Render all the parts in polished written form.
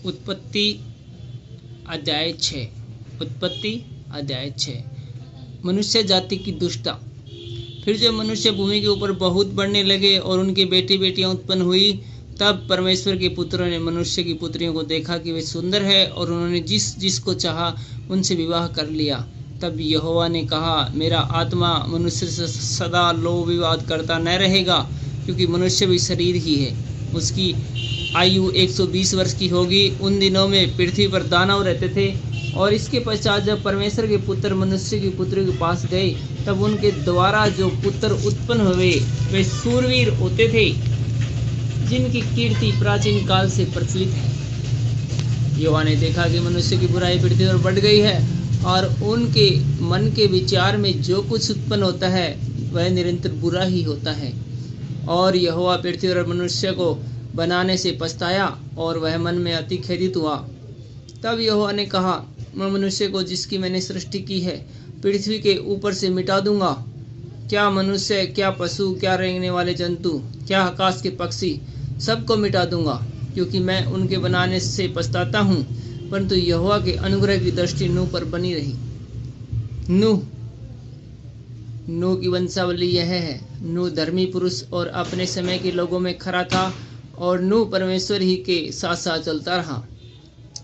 उत्पत्ति अध्याय 6। उत्पत्ति अध्याय 6। मनुष्य जाति की दुष्टता। फिर जब मनुष्य भूमि के ऊपर बहुत बढ़ने लगे और उनकी बेटी बेटियां उत्पन्न हुई, तब परमेश्वर के पुत्रों ने मनुष्य की पुत्रियों को देखा कि वे सुंदर है, और उन्होंने जिस जिसको चाहा उनसे विवाह कर लिया। तब यहोवा ने कहा, मेरा आत्मा मनुष्य से सदा लो विवाद करता न रहेगा, क्योंकि मनुष्य भी शरीर ही है। उसकी आयु 120 वर्ष की होगी। उन दिनों में पृथ्वी पर दानव रहते थे। और इसके पश्चात जब परमेश्वर के पुत्र मनुष्य की पुत्रियों के पास गए, तब उनके द्वारा जो पुत्र उत्पन्न हुए वे शूरवीर होते थे, जिनकी कीर्ति प्राचीन काल से प्रचलित है। यहोवा ने देखा कि मनुष्य की बुराई पृथ्वी पर बढ़ गई है, और उनके मन के विचार में जो कुछ उत्पन्न होता है वह निरंतर बुरा ही होता है। और यहोवा पृथ्वी पर मनुष्य को बनाने से पछताया, और वह मन में अति खेदित हुआ। तब यहोवा ने कहा, मैं मनुष्य को जिसकी मैंने सृष्टि की है पृथ्वी के ऊपर से मिटा दूंगा। क्या मनुष्य, क्या पशु, क्या रेंगने वाले जंतु, क्या आकाश के पक्षी, सबको मिटा दूंगा, क्योंकि मैं उनके बनाने से पछताता हूँ। परंतु यहोवा के अनुग्रह की दृष्टि नूह पर बनी रही। नूह की वंशावली यह है। नूह धर्मी पुरुष और अपने समय के लोगों में खरा था, और नूह परमेश्वर ही के साथ साथ चलता रहा।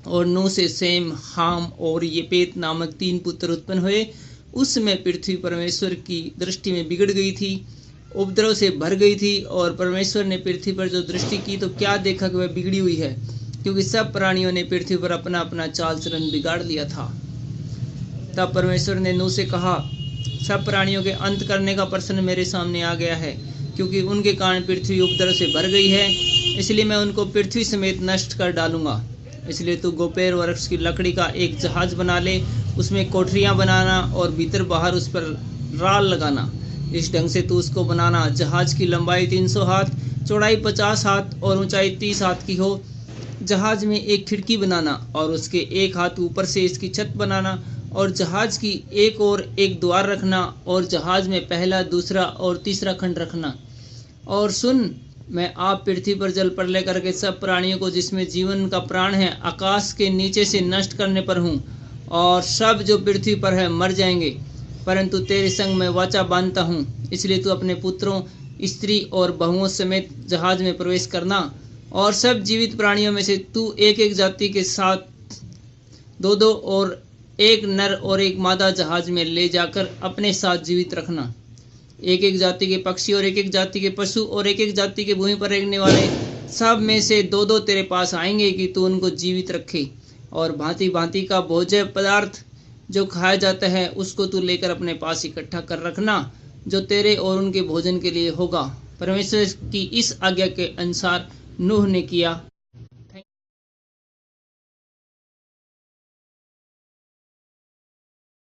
और नूह से सेम, हाम और येपेत नामक 3 पुत्र उत्पन्न हुए। उस समय पृथ्वी परमेश्वर की दृष्टि में बिगड़ गई थी, उपद्रव से भर गई थी। और परमेश्वर ने पृथ्वी पर जो दृष्टि की तो क्या देखा कि वह बिगड़ी हुई है, क्योंकि सब प्राणियों ने पृथ्वी पर अपना अपना चाल चलन बिगाड़ लिया था। तब परमेश्वर ने नूह से कहा, सब प्राणियों के अंत करने का प्रश्न मेरे सामने आ गया है, क्योंकि उनके कारण पृथ्वी उपद्रव से भर गई है। इसलिए मैं उनको पृथ्वी समेत नष्ट कर डालूंगा। इसलिए तू गोपेर वृक्ष की लकड़ी का एक जहाज बना ले, उसमें कोठरियां बनाना और भीतर बाहर उस पर राल लगाना। इस ढंग से तू उसको बनाना। जहाज की लंबाई 300 हाथ, चौड़ाई 50 हाथ और ऊंचाई 30 हाथ की हो। जहाज में एक खिड़की बनाना, और उसके एक हाथ ऊपर से इसकी छत बनाना, और जहाज की एक ओर एक द्वार रखना, और जहाज में पहला, दूसरा और तीसरा खंड रखना। और सुन, मैं आप पृथ्वी पर जल प्रलय करके सब प्राणियों को जिसमें जीवन का प्राण है आकाश के नीचे से नष्ट करने पर हूँ, और सब जो पृथ्वी पर है मर जाएंगे। परंतु तेरे संग मैं वाचा बांधता हूँ। इसलिए तू अपने पुत्रों, स्त्री और बहुओं समेत जहाज में प्रवेश करना, और सब जीवित प्राणियों में से तू एक एक जाति के साथ 2-2 और एक नर और एक मादा जहाज में ले जाकर अपने साथ जीवित रखना। एक एक जाति के पक्षी और एक एक जाति के पशु और एक एक जाति के भूमि पर रेंगने वाले सब में से 2-2 तेरे पास आएंगे कि तू उनको जीवित रखे। और भांति भांति का भोज्य पदार्थ जो खाया जाता है उसको तू लेकर अपने पास इकट्ठा कर रखना, जो तेरे और उनके भोजन के लिए होगा। परमेश्वर की इस आज्ञा के अनुसार नूह ने किया।